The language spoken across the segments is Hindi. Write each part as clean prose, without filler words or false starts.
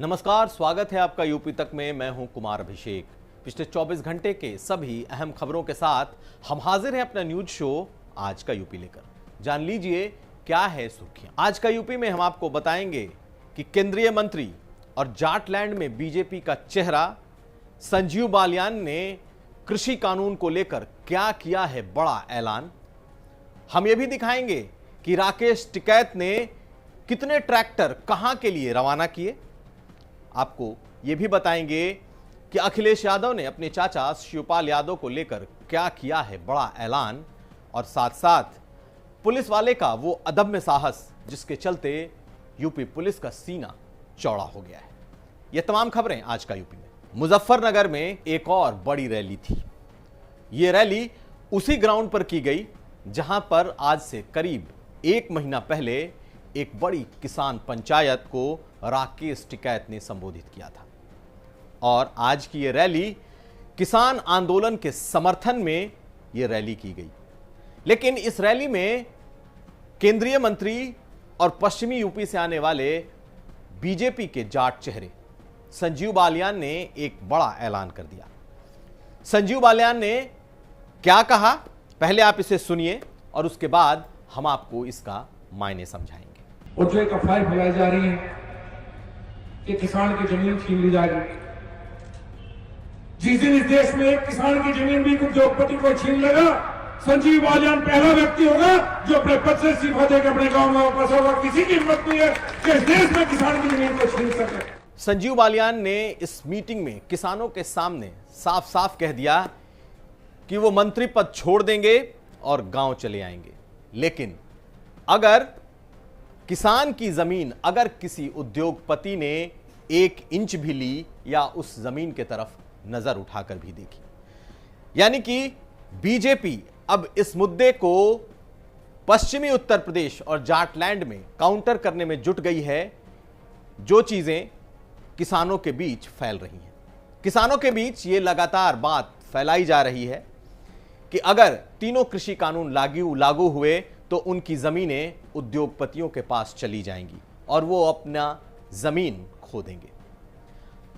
नमस्कार, स्वागत है आपका यूपी तक में। मैं हूं कुमार अभिषेक। पिछले 24 घंटे के सभी अहम खबरों के साथ हम हाजिर हैं अपना न्यूज शो आज का यूपी लेकर। जान लीजिए क्या है सुर्खियां। आज का यूपी में हम आपको बताएंगे कि केंद्रीय मंत्री और जाटलैंड में बीजेपी का चेहरा संजीव बालियान ने कृषि कानून को लेकर क्या किया है बड़ा ऐलान। हम यह भी दिखाएंगे कि राकेश टिकैत ने कितने ट्रैक्टर कहां के लिए रवाना किए। आपको यह भी बताएंगे कि अखिलेश यादव ने अपने चाचा शिवपाल यादव को लेकर क्या किया है बड़ा ऐलान, और साथ साथ पुलिस वाले का वो अदम्य साहस जिसके चलते यूपी पुलिस का सीना चौड़ा हो गया है। ये तमाम खबरें आज का यूपी में। मुजफ्फरनगर में एक और बड़ी रैली थी। ये रैली उसी ग्राउंड पर की गई जहां पर आज से करीब 1 महीना पहले एक बड़ी किसान पंचायत को राकेश टिकैत ने संबोधित किया था। और आज की ये रैली किसान आंदोलन के समर्थन में ये रैली की गई। लेकिन इस रैली में केंद्रीय मंत्री और पश्चिमी यूपी से आने वाले बीजेपी के जाट चेहरे संजीव बालियान ने एक बड़ा ऐलान कर दिया। संजीव बालियान ने क्या कहा, पहले आप इसे सुनिए और उसके बाद हम आपको इसका मायने समझाएंगे। और जो एक अफवाह फैलाई जा रही है कि किसान की जमीन छीन ली जाएगी। जिस दिन इस देश में एक किसान की जमीन भी उद्योगपति को छीन लेगा, संजीव बालियान पहला व्यक्ति होगा जो अपने पद से इस्तीफा देकर अपने गांव में वापस होगा। किसी की हिम्मत नहीं है कि इस देश में किसान की जमीन को छीन सके। संजीव बालियान ने इस मीटिंग में किसानों के सामने साफ साफ कह दिया कि वो मंत्री पद छोड़ देंगे और गांव चले आएंगे। लेकिन अगर किसान की जमीन अगर किसी उद्योगपति ने 1 इंच भी ली या उस जमीन की तरफ नजर उठाकर भी देखी, यानी कि बीजेपी अब इस मुद्दे को पश्चिमी उत्तर प्रदेश और जाटलैंड में काउंटर करने में जुट गई है। जो चीजें किसानों के बीच फैल रही हैं, किसानों के बीच ये लगातार बात फैलाई जा रही है कि अगर तीनों कृषि कानून लागू हुए तो उनकी जमीनें उद्योगपतियों के पास चली जाएंगी और वो अपना जमीन खो देंगे।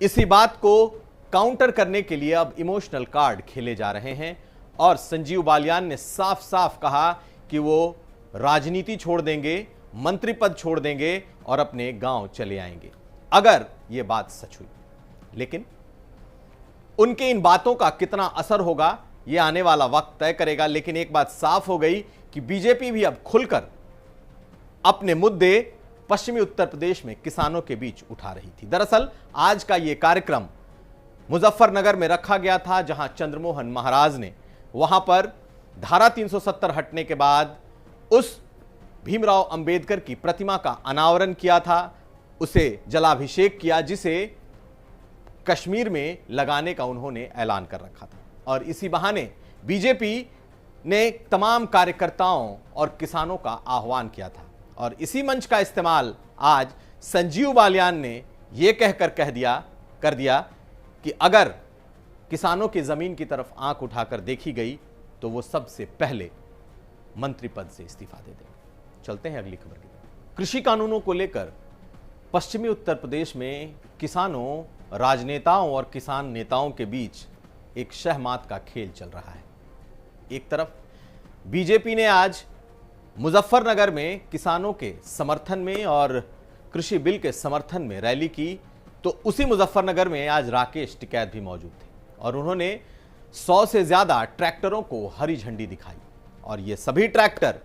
इसी बात को काउंटर करने के लिए अब इमोशनल कार्ड खेले जा रहे हैं और संजीव बालियान ने साफ साफ कहा कि वो राजनीति छोड़ देंगे, मंत्री पद छोड़ देंगे और अपने गांव चले आएंगे अगर ये बात सच हुई। लेकिन उनके इन बातों का कितना असर होगा ये आने वाला वक्त तय करेगा। लेकिन एक बात साफ हो गई कि बीजेपी भी अब खुलकर अपने मुद्दे पश्चिमी उत्तर प्रदेश में किसानों के बीच उठा रही थी। दरअसल आज का यह कार्यक्रम मुजफ्फरनगर में रखा गया था जहां चंद्रमोहन महाराज ने वहां पर धारा 370 हटने के बाद उस भीमराव अंबेडकर की प्रतिमा का अनावरण किया था, उसे जलाभिषेक किया जिसे कश्मीर में लगाने का उन्होंने ऐलान कर रखा था। और इसी बहाने बीजेपी ने तमाम कार्यकर्ताओं और किसानों का आह्वान किया था और इसी मंच का इस्तेमाल आज संजीव बालियान ने यह कहकर कर दिया कि अगर किसानों की जमीन की तरफ आंख उठाकर देखी गई तो वो सबसे पहले मंत्री पद से इस्तीफा दे देंगे। चलते हैं अगली खबर की तरफ। कृषि कानूनों को लेकर पश्चिमी उत्तर प्रदेश में किसानों, राजनेताओं और किसान नेताओं के बीच एक शहमात का खेल चल रहा है। एक तरफ बीजेपी ने आज मुजफ्फरनगर में किसानों के समर्थन में और कृषि बिल के समर्थन में रैली की, तो उसी मुजफ्फरनगर में आज राकेश टिकैत भी मौजूद थे और उन्होंने 100 से ज्यादा ट्रैक्टरों को हरी झंडी दिखाई। और ये सभी ट्रैक्टर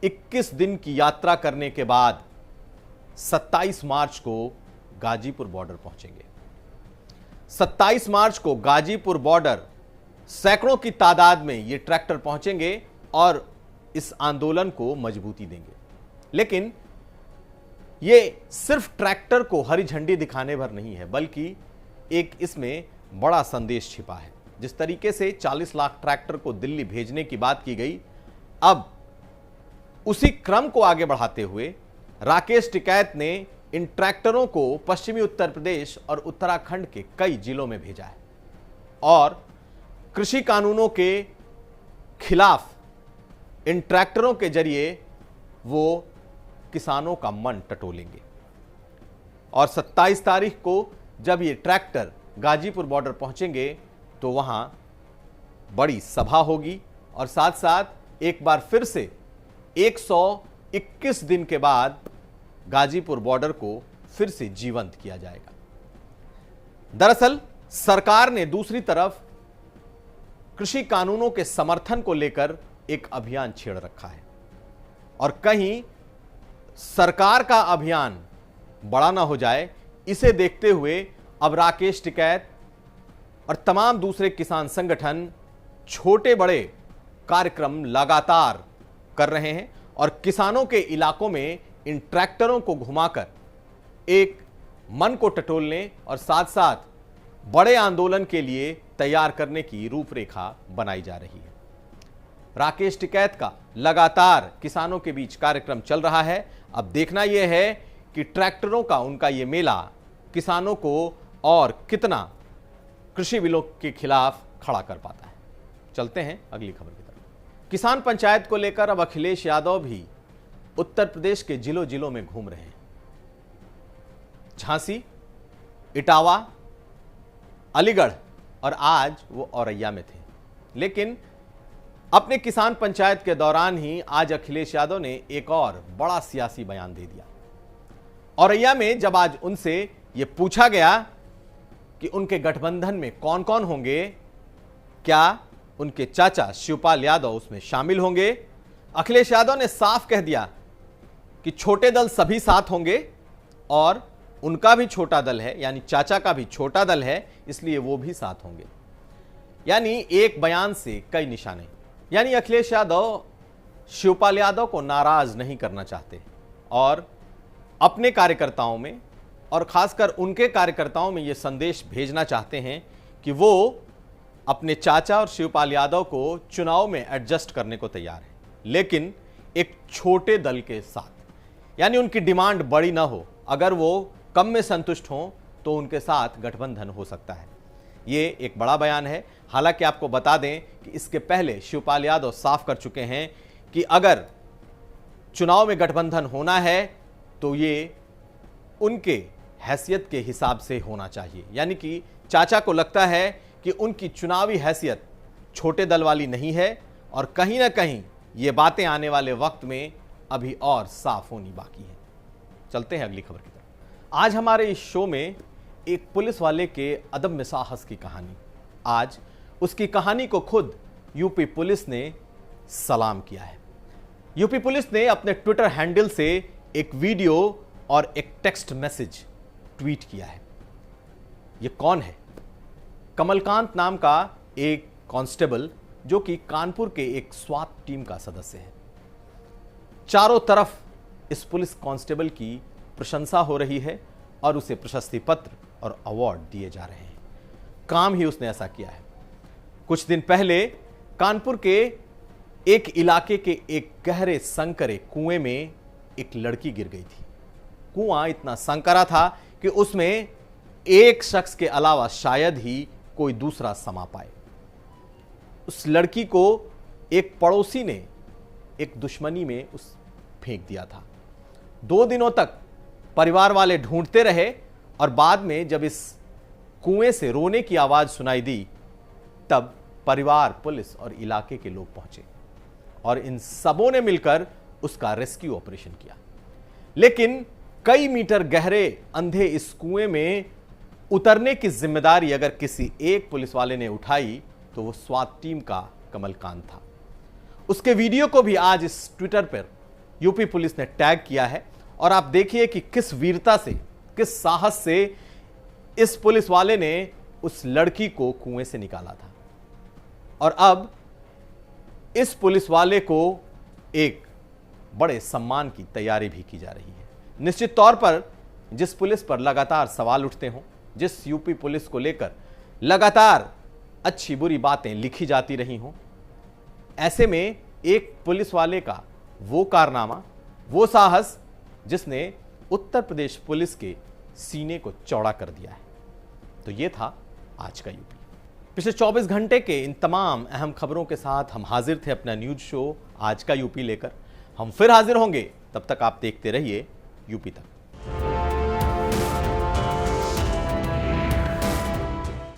21 दिन की यात्रा करने के बाद 27 मार्च को गाजीपुर बॉर्डर पहुंचेंगे। 27 मार्च को गाजीपुर बॉर्डर सैकड़ों की तादाद में ये ट्रैक्टर पहुंचेंगे और इस आंदोलन को मजबूती देंगे। लेकिन ये सिर्फ ट्रैक्टर को हरी झंडी दिखाने भर नहीं है, बल्कि एक इसमें बड़ा संदेश छिपा है। जिस तरीके से 40 लाख ट्रैक्टर को दिल्ली भेजने की बात की गई, अब उसी क्रम को आगे बढ़ाते हुए राकेश टिकैत ने इन ट्रैक्टरों को पश्चिमी उत्तर प्रदेश और उत्तराखंड के कई जिलों में भेजा है और कृषि कानूनों के खिलाफ इन ट्रैक्टरों के जरिए वो किसानों का मन टटोलेंगे। और 27 तारीख को जब ये ट्रैक्टर गाजीपुर बॉर्डर पहुंचेंगे तो वहां बड़ी सभा होगी और साथ साथ एक बार फिर से 121 दिन के बाद गाजीपुर बॉर्डर को फिर से जीवंत किया जाएगा। दरअसल सरकार ने दूसरी तरफ कृषि कानूनों के समर्थन को लेकर एक अभियान छेड़ रखा है और कहीं सरकार का अभियान बड़ा ना हो जाए, इसे देखते हुए अब राकेश टिकैत और तमाम दूसरे किसान संगठन छोटे बड़े कार्यक्रम लगातार कर रहे हैं और किसानों के इलाकों में इन ट्रैक्टरों को घुमाकर एक मन को टटोलने और साथ साथ बड़े आंदोलन के लिए तैयार करने की रूपरेखा बनाई जा रही है। राकेश टिकैत का लगातार किसानों के बीच कार्यक्रम चल रहा है। अब देखना यह है कि ट्रैक्टरों का उनका यह मेला किसानों को और कितना कृषि बिलों के खिलाफ खड़ा कर पाता है। चलते हैं अगली खबर की तरफ। किसान पंचायत को लेकर अब अखिलेश यादव भी उत्तर प्रदेश के जिलों जिलों में घूम रहे हैं। झांसी, इटावा, अलीगढ़ और आज वो औरैया में थे। लेकिन अपने किसान पंचायत के दौरान ही आज अखिलेश यादव ने एक और बड़ा सियासी बयान दे दिया। औरैया में जब आज उनसे यह पूछा गया कि उनके गठबंधन में कौन कौन होंगे, क्या उनके चाचा शिवपाल यादव उसमें शामिल होंगे, अखिलेश यादव ने साफ कह दिया कि छोटे दल सभी साथ होंगे और उनका भी छोटा दल है, यानी चाचा का भी छोटा दल है, इसलिए वो भी साथ होंगे। यानी एक बयान से कई निशाने। यानी अखिलेश यादव शिवपाल यादव को नाराज नहीं करना चाहते और अपने कार्यकर्ताओं में और खासकर उनके कार्यकर्ताओं में यह संदेश भेजना चाहते हैं कि वो अपने चाचा और शिवपाल यादव को चुनाव में एडजस्ट करने को तैयार है, लेकिन एक छोटे दल के साथ। यानी उनकी डिमांड बड़ी ना हो, अगर वो कम में संतुष्ट हों तो उनके साथ गठबंधन हो सकता है। ये एक बड़ा बयान है। हालांकि आपको बता दें कि इसके पहले शिवपाल यादव साफ कर चुके हैं कि अगर चुनाव में गठबंधन होना है तो ये उनके हैसियत के हिसाब से होना चाहिए। यानी कि चाचा को लगता है कि उनकी चुनावी हैसियत छोटे दल वाली नहीं है और कहीं ना कहीं ये बातें आने वाले वक्त में अभी और साफ होनी बाकी है। चलते हैं अगली खबर की तरफ। आज हमारे इस शो में एक पुलिस वाले के अदम्य साहस की कहानी। आज उसकी कहानी को खुद यूपी पुलिस ने सलाम किया है। यूपी पुलिस ने अपने ट्विटर हैंडल से एक वीडियो और एक टेक्स्ट मैसेज ट्वीट किया है। यह कौन है? कमलकांत नाम का एक कांस्टेबल जो कि कानपुर के एक स्वात टीम का सदस्य है। चारों तरफ इस पुलिस कांस्टेबल की प्रशंसा हो रही है और उसे प्रशस्ति पत्र और अवार्ड दिए जा रहे हैं। काम ही उसने ऐसा किया है। कुछ दिन पहले कानपुर के एक इलाके के एक गहरे संकरे कुएं में एक लड़की गिर गई थी। कुआं इतना संकरा था कि उसमें एक शख्स के अलावा शायद ही कोई दूसरा समा पाए। उस लड़की को एक पड़ोसी ने एक दुश्मनी में उस फेंक दिया था। 2 दिनों तक परिवार वाले ढूंढते रहे और बाद में जब इस कुएं से रोने की आवाज सुनाई दी तब परिवार, पुलिस और इलाके के लोग पहुंचे और इन सबों ने मिलकर उसका रेस्क्यू ऑपरेशन किया। लेकिन कई मीटर गहरे अंधे इस कुएं में उतरने की जिम्मेदारी अगर किसी एक पुलिस वाले ने उठाई तो वो स्वात टीम का कमलकांत था। उसके वीडियो को भी आज इस ट्विटर पर यूपी पुलिस ने टैग किया है और आप देखिए कि किस वीरता से, किस साहस से इस पुलिस वाले ने उस लड़की को कुएं से निकाला था। और अब इस पुलिस वाले को एक बड़े सम्मान की तैयारी भी की जा रही है। निश्चित तौर पर जिस पुलिस पर लगातार सवाल उठते हों, जिस यूपी पुलिस को लेकर लगातार अच्छी बुरी बातें लिखी जाती रही हों, ऐसे में एक पुलिस वाले का वो कारनामा, वो साहस जिसने उत्तर प्रदेश पुलिस के सीने को चौड़ा कर दिया है। तो ये था आज का यूपी। पिछले 24 घंटे के इन तमाम अहम खबरों के साथ हम हाजिर थे अपना न्यूज शो आज का यूपी लेकर। हम फिर हाजिर होंगे, तब तक आप देखते रहिए यूपी तक।